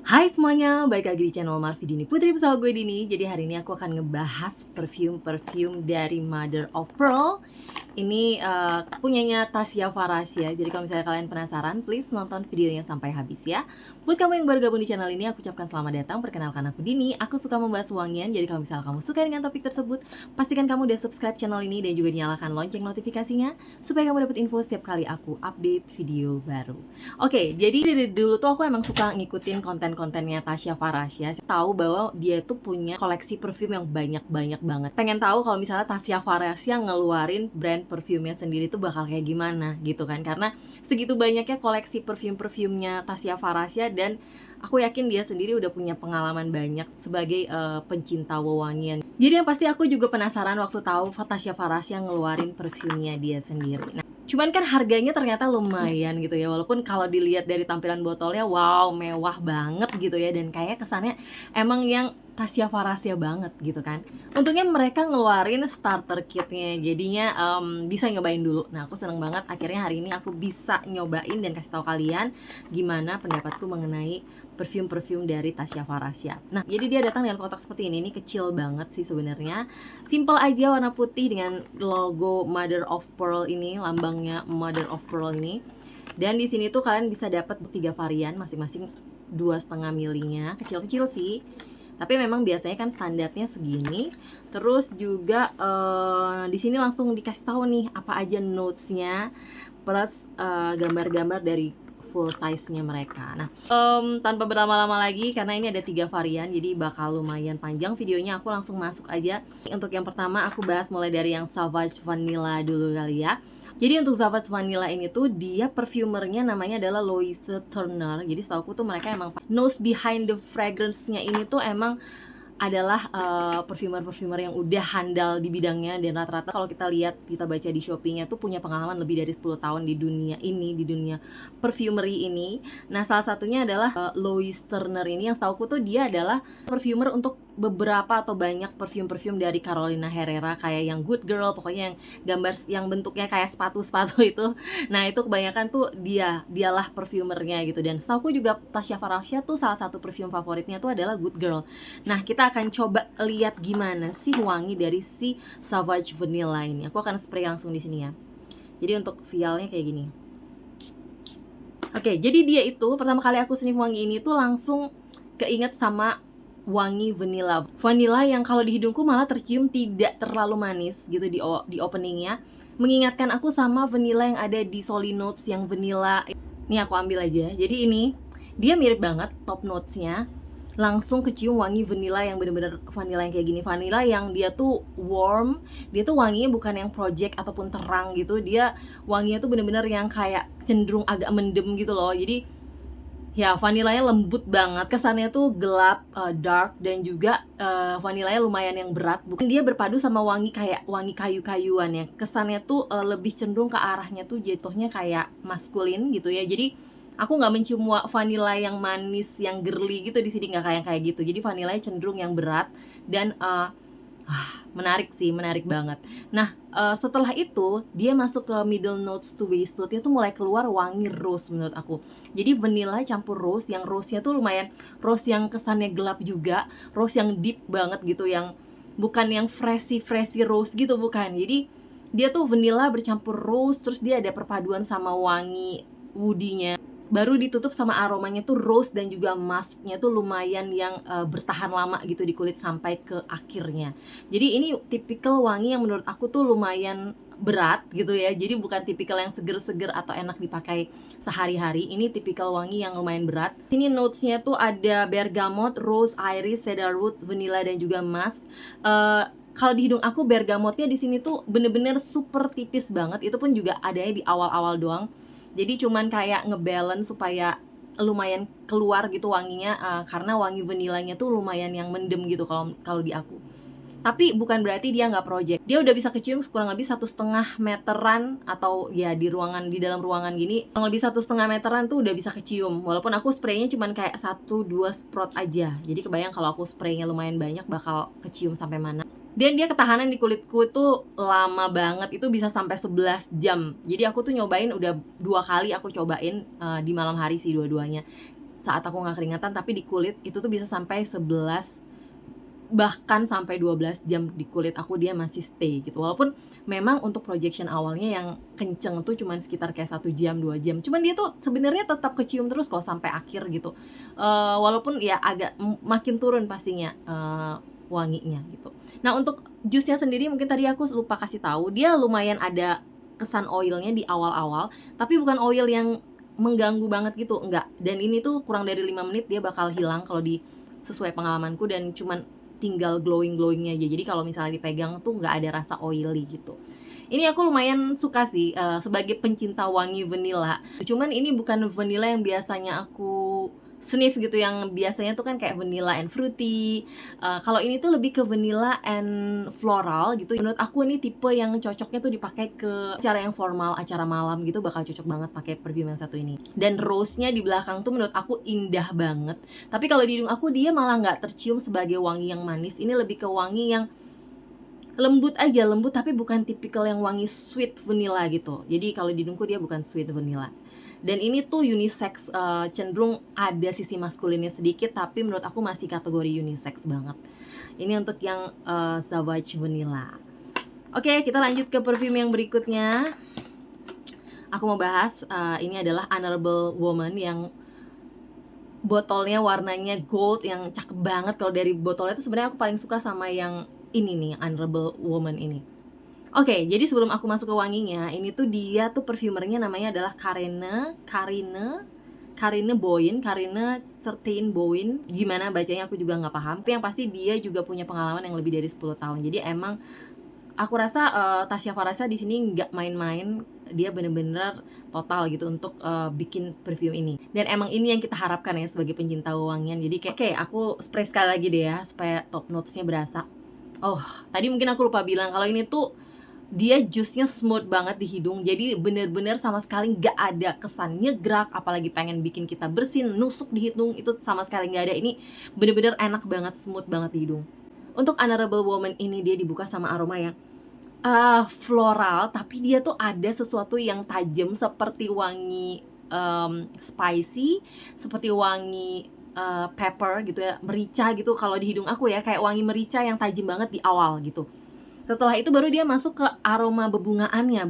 Hai semuanya, balik lagi di channel Marvi Dini Putri bersama gue Dini. Jadi hari ini aku akan ngebahas perfume dari Mother of Pearl. Ini punyanya Tasya Farasya. Jadi kalau misalnya kalian penasaran, please nonton videonya sampai habis ya. Buat kamu yang baru gabung di channel ini, aku ucapkan selamat datang. Perkenalkan aku Dini. Aku suka membahas wangian. Jadi kalau misalnya kamu suka dengan topik tersebut, pastikan kamu udah subscribe channel ini dan juga nyalakan lonceng notifikasinya supaya kamu dapat info setiap kali aku update video baru. Oke, jadi dari dulu tuh aku emang suka ngikutin konten-kontennya Tasya Farasya. Tahu bahwa dia tuh punya koleksi perfume yang banyak banget. Pengen tahu kalau misalnya Tasya Farasya ngeluarin brand parfumnya sendiri tuh bakal kayak gimana gitu kan, karena segitu banyaknya koleksi parfumnya Tasya Farasya dan aku yakin dia sendiri udah punya pengalaman banyak sebagai pencinta wewangian. Jadi yang pasti aku juga penasaran waktu tahu Tasya Farasya ngeluarin parfumnya dia sendiri. Nah, cuman kan harganya ternyata lumayan gitu ya, walaupun kalau dilihat dari tampilan botolnya wow mewah banget gitu ya, dan kayak kesannya emang yang Tasya Farasya banget gitu kan. Untungnya mereka ngeluarin starter kitnya, jadinya bisa nyobain dulu. Nah aku seneng banget akhirnya hari ini aku bisa nyobain dan kasih tahu kalian gimana pendapatku mengenai perfume dari Tasya Farasya. Nah jadi dia datang dengan kotak seperti ini kecil banget sih sebenarnya. Simple aja, warna putih dengan logo Mother of Pearl ini, lambangnya Mother of Pearl ini. Dan di sini tuh kalian bisa dapat 3 varian, masing-masing 2,5 milinya, kecil-kecil sih. Tapi memang biasanya kan standarnya segini. Terus juga di sini langsung dikasih tahu nih apa aja notesnya, plus gambar-gambar dari full size-nya mereka. Nah, tanpa berlama-lama lagi karena ini ada 3 varian, jadi bakal lumayan panjang videonya. Aku langsung masuk aja. Untuk yang pertama aku bahas mulai dari yang Savage Vanilla dulu kali ya. Jadi untuk Savage Vanilla ini tuh dia perfumernya namanya adalah Louise Turner. Jadi setahu aku tuh mereka emang nose behind the fragrance-nya ini tuh emang adalah perfumer yang udah handal di bidangnya, dan rata-rata kalau kita lihat, kita baca di Shopee-nya tuh punya pengalaman lebih dari 10 tahun di dunia ini, di dunia perfumery ini. Nah, salah satunya adalah Louise Turner ini, yang setahuku tuh dia adalah perfumer untuk beberapa atau banyak perfume dari Carolina Herrera, kayak yang Good Girl, pokoknya yang gambar yang bentuknya kayak sepatu-sepatu itu. Nah, itu kebanyakan tuh dialah perfumernya gitu. Dan setahuku juga Tasya Farasya tuh salah satu perfume favoritnya tuh adalah Good Girl. Nah, kita akan coba lihat gimana sih wangi dari si Savage Vanilla ini. Aku akan spray langsung di sini ya. Jadi untuk vialnya kayak gini. Oke, jadi dia itu pertama kali aku sniff wangi ini tuh langsung keinget sama wangi vanilla. Vanilla yang kalau di hidungku malah tercium tidak terlalu manis gitu di openingnya. Mengingatkan aku sama vanilla yang ada di Solid Notes yang vanilla. Nih aku ambil aja. Jadi ini dia mirip banget top notesnya. Langsung kecium wangi vanilla yang bener-bener vanilla yang kayak gini. Vanilla yang dia tuh warm, dia tuh wanginya bukan yang project ataupun terang gitu. Dia wanginya tuh bener-bener yang kayak cenderung agak mendem gitu loh. Jadi ya vanilanya lembut banget, kesannya tuh gelap, dark, dan juga vanilanya lumayan yang berat. Bukan, dia berpadu sama wangi kayak wangi kayu-kayuan ya. Kesannya tuh lebih cenderung ke arahnya tuh jatuhnya kayak maskulin gitu ya. Jadi aku nggak mencium vanila yang manis, yang girly gitu di sini, nggak kayak gitu. Jadi vanilanya cenderung yang berat dan menarik sih, menarik banget. Nah, setelah itu dia masuk ke middle notes to base note-nya tuh mulai keluar wangi rose menurut aku. Jadi vanilla campur rose, yang rose-nya tuh lumayan rose yang kesannya gelap juga, rose yang deep banget gitu, yang bukan yang freshy rose gitu, bukan. Jadi dia tuh vanilla bercampur rose, terus dia ada perpaduan sama wangi woody-nya. Baru ditutup sama aromanya tuh rose, dan juga musknya tuh lumayan yang bertahan lama gitu di kulit sampai ke akhirnya. Jadi ini tipikal wangi yang menurut aku tuh lumayan berat gitu ya. Jadi bukan tipikal yang seger-seger atau enak dipakai sehari-hari. Ini tipikal wangi yang lumayan berat. Sini notesnya tuh ada bergamot, rose, iris, cedarwood, vanilla, dan juga musk. Kalau di hidung aku bergamotnya di sini tuh bener-bener super tipis banget. Itu pun juga adanya di awal-awal doang. Jadi cuman kayak ngebalance supaya lumayan keluar gitu wanginya, karena wangi vanilanya tuh lumayan yang mendem gitu kalau di aku. Tapi bukan berarti dia nggak project. Dia udah bisa kecium kurang lebih 1,5 meteran, atau ya di dalam ruangan gini kurang lebih 1,5 meteran tuh udah bisa kecium. Walaupun aku spraynya cuman kayak 1-2 sprot aja. Jadi kebayang kalau aku spraynya lumayan banyak bakal kecium sampai mana. Dan dia ketahanan di kulitku itu lama banget, itu bisa sampai 11 jam. Jadi aku tuh nyobain udah 2 kali aku cobain di malam hari sih dua-duanya. saat aku nggak keringatan, tapi di kulit itu tuh bisa sampai 11 bahkan sampai 12 jam di kulit aku dia masih stay gitu. Walaupun memang untuk projection awalnya yang kenceng tuh cuman sekitar kayak 1 jam 2 jam, cuman dia tuh sebenarnya tetap kecium terus kok sampai akhir gitu. Walaupun ya agak makin turun pastinya wanginya gitu. Nah, untuk jusnya sendiri mungkin tadi aku lupa kasih tahu, dia lumayan ada kesan oilnya di awal-awal, tapi bukan oil yang mengganggu banget gitu, enggak. Dan ini tuh kurang dari 5 menit dia bakal hilang kalau di sesuai pengalamanku, dan cuman tinggal glowing-glowingnya aja. Jadi kalau misalnya dipegang tuh nggak ada rasa oily gitu. Ini aku lumayan suka sih sebagai pencinta wangi vanilla. Cuman ini bukan vanilla yang biasanya aku sniff gitu, yang biasanya tuh kan kayak vanilla and fruity. Kalau ini tuh lebih ke vanilla and floral gitu. Menurut aku ini tipe yang cocoknya tuh dipakai ke acara yang formal, acara malam gitu, bakal cocok banget pakai perfume yang satu ini. Dan rose-nya di belakang tuh menurut aku indah banget. Tapi kalau di hidung aku dia malah nggak tercium sebagai wangi yang manis. Ini lebih ke wangi yang lembut aja, lembut, tapi bukan tipikal yang wangi sweet vanilla gitu. Jadi kalau di hidungku dia bukan sweet vanilla. Dan ini tuh unisex, cenderung ada sisi maskulinnya sedikit, tapi menurut aku masih kategori unisex banget. Ini untuk yang Savage Vanilla. Oke, kita lanjut ke perfume yang berikutnya. Aku mau bahas, ini adalah Honorable Woman yang botolnya warnanya gold yang cakep banget. Kalau dari botolnya tuh sebenarnya aku paling suka sama yang ini nih, Honorable Woman ini. Oke, jadi sebelum aku masuk ke wanginya, ini tuh dia tuh perfumernya namanya adalah Carine Boyin, Carine Certain Boyin. Gimana bacanya aku juga nggak paham. Tapi yang pasti dia juga punya pengalaman yang lebih dari 10 tahun. Jadi emang aku rasa Tasya Farahsya di sini nggak main-main. Dia bener-bener total gitu untuk bikin perfume ini. Dan emang ini yang kita harapkan ya sebagai pencinta wangian. Jadi kayak oke, aku spray sekali lagi deh ya supaya top notesnya berasa. Oh, tadi mungkin aku lupa bilang kalau ini tuh dia jusnya smooth banget di hidung. Jadi bener-bener sama sekali nggak ada kesan nyegrak, apalagi pengen bikin kita bersin, nusuk di hidung, itu sama sekali nggak ada. Ini bener-bener enak banget, smooth banget di hidung. Untuk Honorable Woman ini dia dibuka sama aroma yang floral, tapi dia tuh ada sesuatu yang tajam seperti wangi spicy, seperti wangi pepper gitu ya, merica gitu kalau di hidung aku ya, kayak wangi merica yang tajam banget di awal gitu. Setelah itu baru dia masuk ke aroma bebungaannya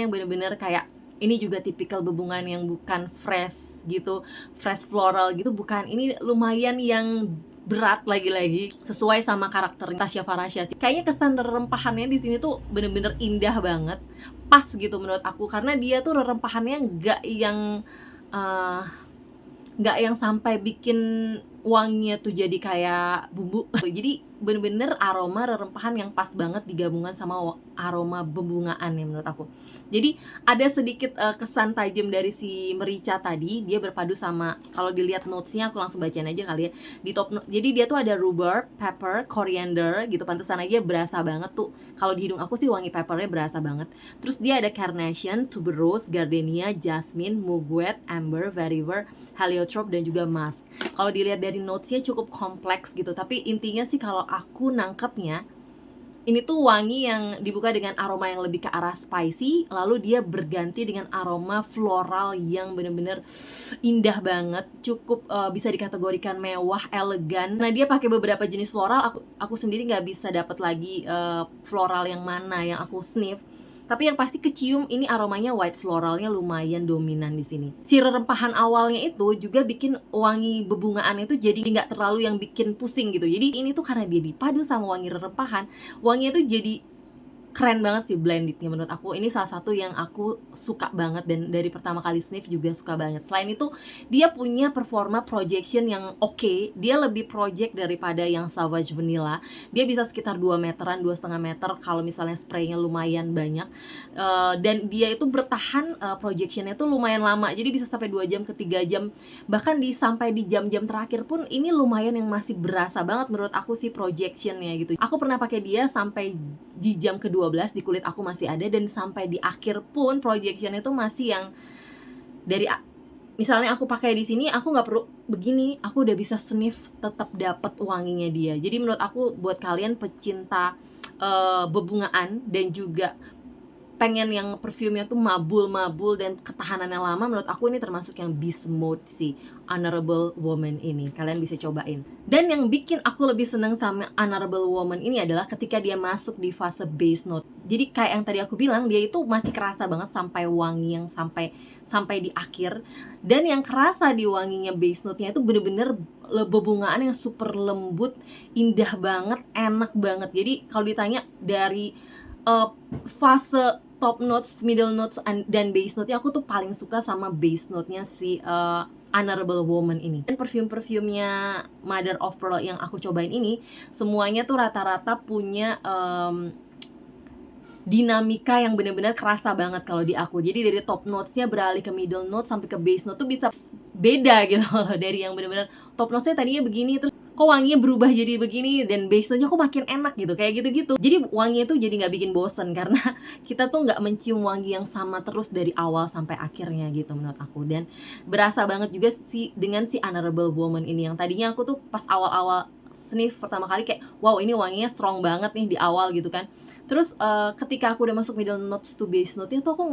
yang bener-bener kayak ini juga tipikal bebungaan yang bukan fresh gitu, fresh floral gitu, bukan. Ini lumayan yang berat, lagi-lagi sesuai sama karakter Tasya Farahsya sih. Kayaknya kesan rempahannya di sini tuh bener-bener indah banget, pas gitu menurut aku, karena dia tuh rempahannya nggak yang sampai bikin wanginya tuh jadi kayak bumbu. Jadi bener-bener aroma rempahan yang pas banget digabungkan sama aroma bebungaan ya menurut aku. Jadi ada sedikit kesan tajam dari si merica tadi, dia berpadu sama, kalau dilihat notesnya aku langsung bacain aja kali ya. Di top note, jadi dia tuh ada rhubarb, pepper, coriander gitu, pantesan aja berasa banget tuh. Kalau di hidung aku sih wangi peppernya berasa banget. Terus dia ada carnation, tuberose, gardenia, jasmine, mugwort, amber, vetiver, heliotrope, dan juga musk. Kalau dilihat dari notesnya cukup kompleks gitu, tapi intinya sih kalau aku nangkepnya, ini tuh wangi yang dibuka dengan aroma yang lebih ke arah spicy, lalu dia berganti dengan aroma floral yang bener-bener indah banget, cukup bisa dikategorikan mewah, elegan. Nah, dia pakai beberapa jenis floral, aku sendiri nggak bisa dapat lagi floral yang mana yang aku sniff. Tapi yang pasti kecium ini aromanya white floralnya lumayan dominan di sini. Si rempahan awalnya itu juga bikin wangi bebungaannya itu jadi nggak terlalu yang bikin pusing gitu. Jadi ini tuh karena dia dipadu sama wangi rempahan, wanginya tuh jadi keren banget sih blendednya menurut aku. Ini salah satu yang aku suka banget, dan dari pertama kali sniff juga suka banget. Selain itu dia punya performa projection yang oke. Dia lebih project daripada yang Savage Vanilla. Dia bisa sekitar 2 meteran, 2,5 meter kalau misalnya spraynya lumayan banyak. Dan dia itu bertahan projectionnya tuh lumayan lama. Jadi bisa sampai 2 jam ke 3 jam. Bahkan sampai di jam-jam terakhir pun ini lumayan yang masih berasa banget menurut aku sih projectionnya gitu. Aku pernah pakai dia sampai di jam ke-12 di kulit aku masih ada, dan sampai di akhir pun projection itu masih yang dari misalnya aku pakai di sini aku nggak perlu begini, aku udah bisa sniff tetap dapat wanginya dia. Jadi menurut aku buat kalian pecinta bebungaan dan juga pengen yang perfume-nya tuh mabul-mabul dan ketahanannya lama, menurut aku ini termasuk yang beast mode si Honorable Woman ini. Kalian bisa cobain. Dan yang bikin aku lebih seneng sama Honorable Woman ini adalah ketika dia masuk di fase base note. Jadi kayak yang tadi aku bilang, dia itu masih kerasa banget sampai wangi yang sampai di akhir. Dan yang kerasa di wanginya base note-nya itu bener-bener bebungaan yang super lembut, indah banget, enak banget. Jadi kalau ditanya dari fase top notes, middle notes, dan base note-nya, aku tuh paling suka sama base note-nya si Honorable Woman ini. Dan perfume-perfumenya Mother of Pearl yang aku cobain ini, semuanya tuh rata-rata punya dinamika yang benar-benar kerasa banget kalau di aku. Jadi dari top notes-nya beralih ke middle note sampai ke base note tuh bisa beda gitu loh. Dari yang benar-benar top notes-nya tadinya begini, terus kok wanginya berubah jadi begini, dan base note-nya kok makin enak gitu, kayak gitu-gitu. Jadi wanginya tuh jadi nggak bikin bosen, karena kita tuh nggak mencium wangi yang sama terus dari awal sampai akhirnya gitu menurut aku. Dan berasa banget juga dengan si Honorable Woman ini, yang tadinya aku tuh pas awal-awal sniff pertama kali kayak wow, ini wanginya strong banget nih di awal gitu kan. Terus ketika aku udah masuk middle notes to base note-nya tuh aku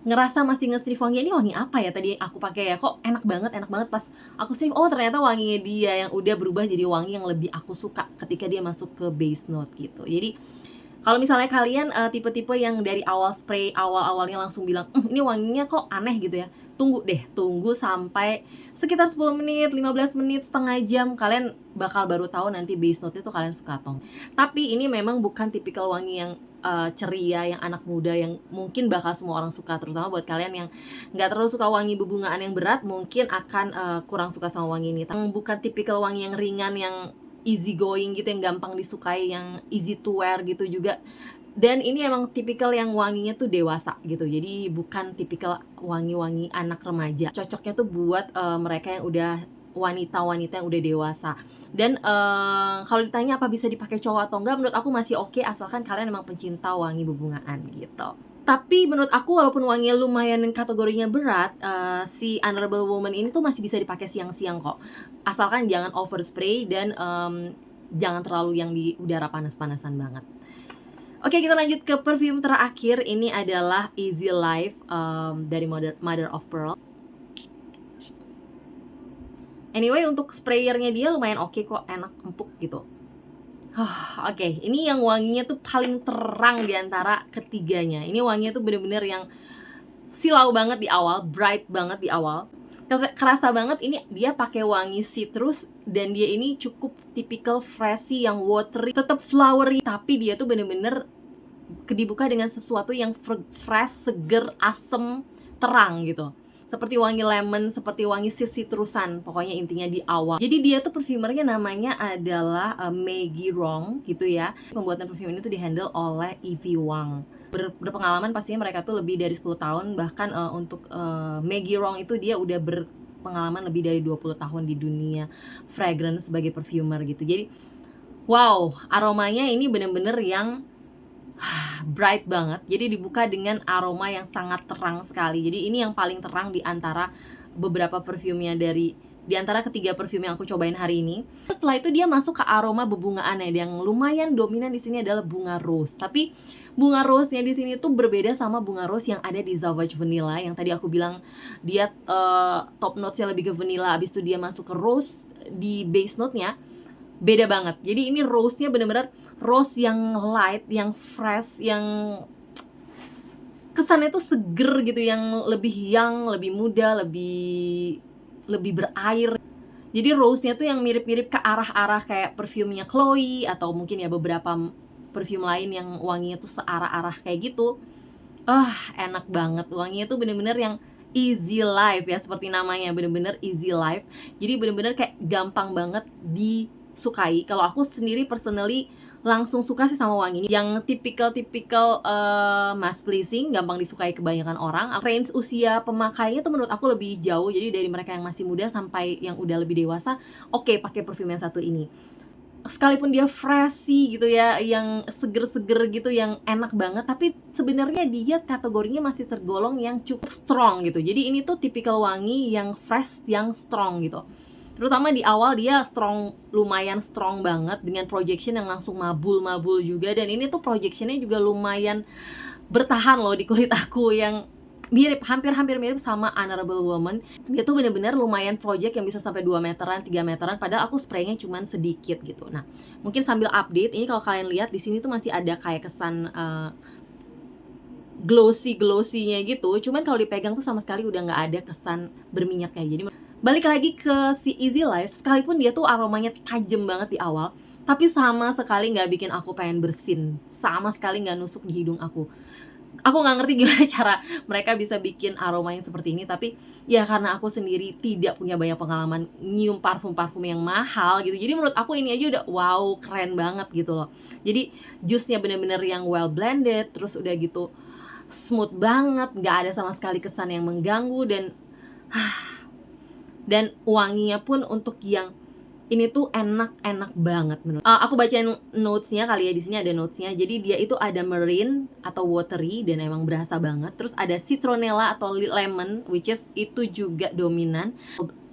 ngerasa masih nge-sniff wangi, ini wangi apa ya tadi aku pakai ya, kok enak banget pas aku sniff, oh ternyata wanginya dia yang udah berubah jadi wangi yang lebih aku suka ketika dia masuk ke base note gitu. Jadi kalau misalnya kalian tipe-tipe yang dari awal spray awal-awalnya langsung bilang ini wanginya kok aneh gitu ya, tunggu sampai sekitar 10 menit, 15 menit, setengah jam, kalian bakal baru tahu nanti base note itu kalian suka atau. Tapi ini memang bukan tipikal wangi yang ceria, yang anak muda, yang mungkin bakal semua orang suka. Terutama buat kalian yang nggak terlalu suka wangi bebungaan yang berat, mungkin akan kurang suka sama wangi ini. Bukan tipikal wangi yang ringan, yang easy going gitu, yang gampang disukai, yang easy to wear gitu juga. Dan ini emang tipikal yang wanginya tuh dewasa gitu. Jadi bukan tipikal wangi-wangi anak remaja. Cocoknya tuh buat mereka yang udah wanita-wanita yang udah dewasa. Dan kalau ditanya apa bisa dipakai cowok atau enggak, menurut aku masih oke, asalkan kalian emang pencinta wangi bebungaan gitu. Tapi menurut aku walaupun wanginya lumayan kategorinya berat, si Honorable Woman ini tuh masih bisa dipakai siang-siang kok. Asalkan jangan overspray dan jangan terlalu yang di udara panas-panasan banget. Oke, kita lanjut ke perfume terakhir. Ini adalah Easy Life dari Mother of Pearl. Anyway, untuk sprayernya dia lumayan oke kok, enak, empuk gitu. Oke, ini yang wanginya tuh paling terang di antara ketiganya. Ini wanginya tuh bener-bener yang silau banget di awal, bright banget di awal. Kerasa banget ini dia pakai wangi citrus, dan dia ini cukup typical freshy yang watery, tetap flowery, tapi dia tuh bener-bener dibuka dengan sesuatu yang fresh, seger, asem, terang gitu. Seperti wangi lemon, seperti wangi citrusan, pokoknya intinya di awal. Jadi dia tuh perfumernya namanya adalah Maggie Rong gitu ya. Pembuatan perfume ini tuh dihandle oleh Evie Wang. Berpengalaman pastinya mereka tuh lebih dari 10 tahun. Bahkan untuk Maggie Rong itu dia udah berpengalaman lebih dari 20 tahun di dunia fragrance sebagai perfumer gitu. Jadi wow, aromanya ini bener-bener yang bright banget. Jadi dibuka dengan aroma yang sangat terang sekali. Jadi ini yang paling terang di antara beberapa perfumenya di antara ketiga perfume yang aku cobain hari ini. Setelah itu dia masuk ke aroma bebungaannya, yang lumayan dominan di sini adalah bunga rose. Tapi bunga rose-nya di sini tuh berbeda sama bunga rose yang ada di Sauvage Vanilla yang tadi aku bilang dia top notes-nya lebih ke vanilla, abis itu dia masuk ke rose di base note-nya. Beda banget. Jadi ini rose-nya bener-bener rose yang light, yang fresh, yang kesannya tuh seger gitu, yang lebih young, lebih muda, lebih berair. Jadi rose-nya tuh yang mirip-mirip ke arah-arah kayak perfumenya Chloe, atau mungkin ya beberapa perfume lain yang wanginya tuh searah-arah kayak gitu. Enak banget. Wanginya tuh bener-bener yang easy life ya, seperti namanya, bener-bener easy life. Jadi bener-bener kayak gampang banget disukai. Kalau aku sendiri personally langsung suka sih sama wangi ini, yang tipikal mass pleasing, gampang disukai kebanyakan orang. Range usia pemakainya tuh menurut aku lebih jauh, jadi dari mereka yang masih muda sampai yang udah lebih dewasa, oke, pakai perfume yang satu ini. Sekalipun dia freshy gitu ya, yang seger-seger gitu, yang enak banget, tapi sebenarnya dia kategorinya masih tergolong yang cukup strong gitu. Jadi ini tuh tipikal wangi yang fresh, yang strong gitu. Terutama di awal dia lumayan strong banget, dengan projection yang langsung mabul-mabul juga. Dan ini tuh projectionnya juga lumayan bertahan loh di kulit aku, yang mirip, hampir mirip sama Honorable Woman. Dia tuh bener-bener lumayan project yang bisa sampai 2 meteran, 3 meteran, padahal aku spraynya cuman sedikit gitu. Nah, mungkin sambil update, ini kalau kalian lihat di sini tuh masih ada kayak kesan glossy-nya gitu. Cuman kalau dipegang tuh sama sekali udah nggak ada kesan berminyaknya. Jadi balik lagi ke si Easy Life, sekalipun dia tuh aromanya tajam banget di awal, tapi sama sekali nggak bikin aku pengen bersin, sama sekali nggak nusuk di hidung aku. Aku nggak ngerti gimana cara mereka bisa bikin aroma yang seperti ini, tapi ya karena aku sendiri tidak punya banyak pengalaman nyium parfum-parfum yang mahal gitu, jadi menurut aku ini aja udah wow, keren banget gitu loh. Jadi jusnya bener-bener yang well blended, terus udah gitu smooth banget, nggak ada sama sekali kesan yang mengganggu, dan wanginya pun untuk yang ini tuh enak banget menurut. Aku bacain notes-nya kali ya, di sini ada notes-nya. Jadi dia itu ada marine atau watery dan emang berasa banget. Terus ada citronella atau lemon, which is itu juga dominan.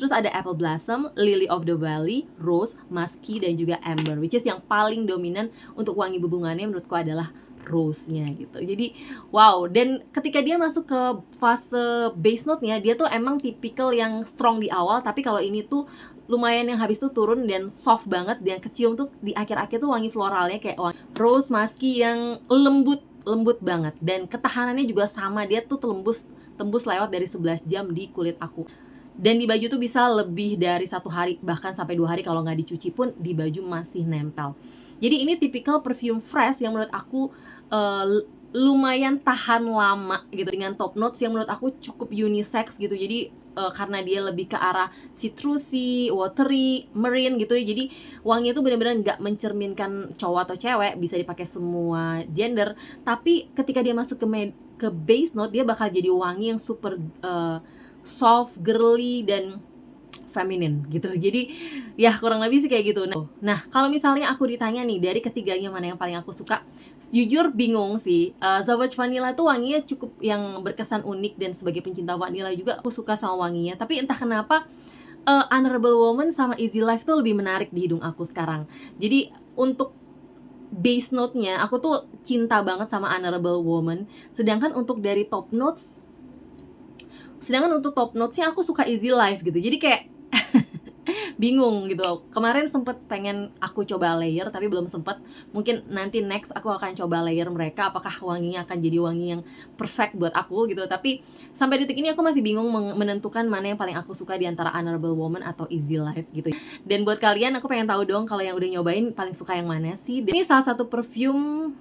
Terus ada apple blossom, lily of the valley, rose, musky, dan juga amber, which is yang paling dominan untuk wangi bebungannya menurutku adalah rose-nya gitu. Jadi wow, dan ketika dia masuk ke fase base note-nya, dia tuh emang tipikal yang strong di awal, tapi kalau ini tuh lumayan yang habis tuh turun dan soft banget, dan kecium tuh di akhir-akhir tuh wangi floralnya kayak wangi rose musky yang lembut banget, dan ketahanannya juga sama, dia tuh tembus lewat dari 11 jam di kulit aku. Dan di baju tuh bisa lebih dari 1 hari, bahkan sampai 2 hari kalau nggak dicuci pun di baju masih nempel. Jadi ini tipikal perfume fresh yang menurut aku lumayan tahan lama gitu, dengan top notes yang menurut aku cukup unisex gitu. Jadi karena dia lebih ke arah citrusy, watery, marine gitu ya, jadi wanginya tuh benar-benar nggak mencerminkan cowok atau cewek, bisa dipakai semua gender. Tapi ketika dia masuk ke base note, dia bakal jadi wangi yang super soft, girly, dan feminin gitu. Jadi ya kurang lebih sih kayak gitu. Nah, kalau misalnya aku ditanya nih, dari ketiganya mana yang paling aku suka, jujur bingung sih. Sauvage Vanilla tuh wanginya cukup yang berkesan unik, dan sebagai pencinta vanilla juga aku suka sama wanginya. Tapi entah kenapa Honorable Woman sama Easy Life tuh lebih menarik di hidung aku sekarang. Jadi untuk base note-nya aku tuh cinta banget sama Honorable Woman. Sedangkan untuk top notes-nya aku suka Easy Life gitu. Jadi kayak bingung gitu. Kemarin sempet pengen aku coba layer, tapi belum sempet. Mungkin nanti next aku akan coba layer mereka, apakah wanginya akan jadi wangi yang perfect buat aku gitu. Tapi sampai detik ini aku masih bingung menentukan mana yang paling aku suka di antara Honorable Woman atau Easy Life gitu. Dan buat kalian, aku pengen tahu dong kalau yang udah nyobain paling suka yang mana sih. Dan ini salah satu perfume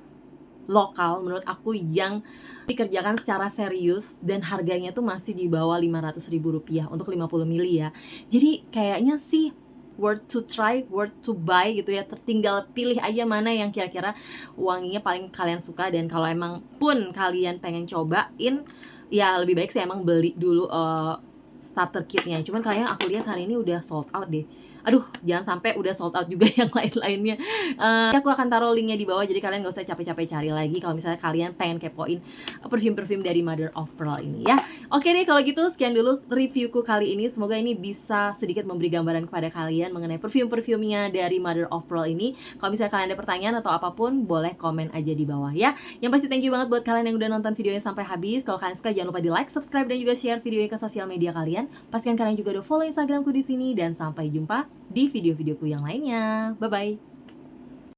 lokal menurut aku yang dikerjakan secara serius, dan harganya tuh masih di bawah 500.000 rupiah untuk 50 ml ya. Jadi kayaknya sih worth to try, worth to buy gitu ya. Tertinggal pilih aja mana yang kira-kira wanginya paling kalian suka. Dan kalau emang pun kalian pengen cobain, ya lebih baik sih emang beli dulu starter kitnya. Cuman kayaknya aku lihat hari ini udah sold out deh. Aduh, jangan sampai udah sold out juga yang lain-lainnya. Aku akan taruh linknya di bawah, jadi kalian gak usah capek-capek cari lagi kalau misalnya kalian pengen kepoin perfume-perfume dari Mother of Pearl ini ya. Oke deh, kalau gitu sekian dulu reviewku kali ini. Semoga ini bisa sedikit memberi gambaran kepada kalian mengenai perfume-perfumenya dari Mother of Pearl ini. Kalau misalnya kalian ada pertanyaan atau apapun, boleh komen aja di bawah ya. Yang pasti thank you banget buat kalian yang udah nonton videonya sampai habis. Kalau kalian suka, jangan lupa di like, subscribe, dan juga share videonya ke sosial media kalian. Pastikan kalian juga udah follow Instagramku di sini, dan sampai jumpa di video-videoku yang lainnya. Bye-bye!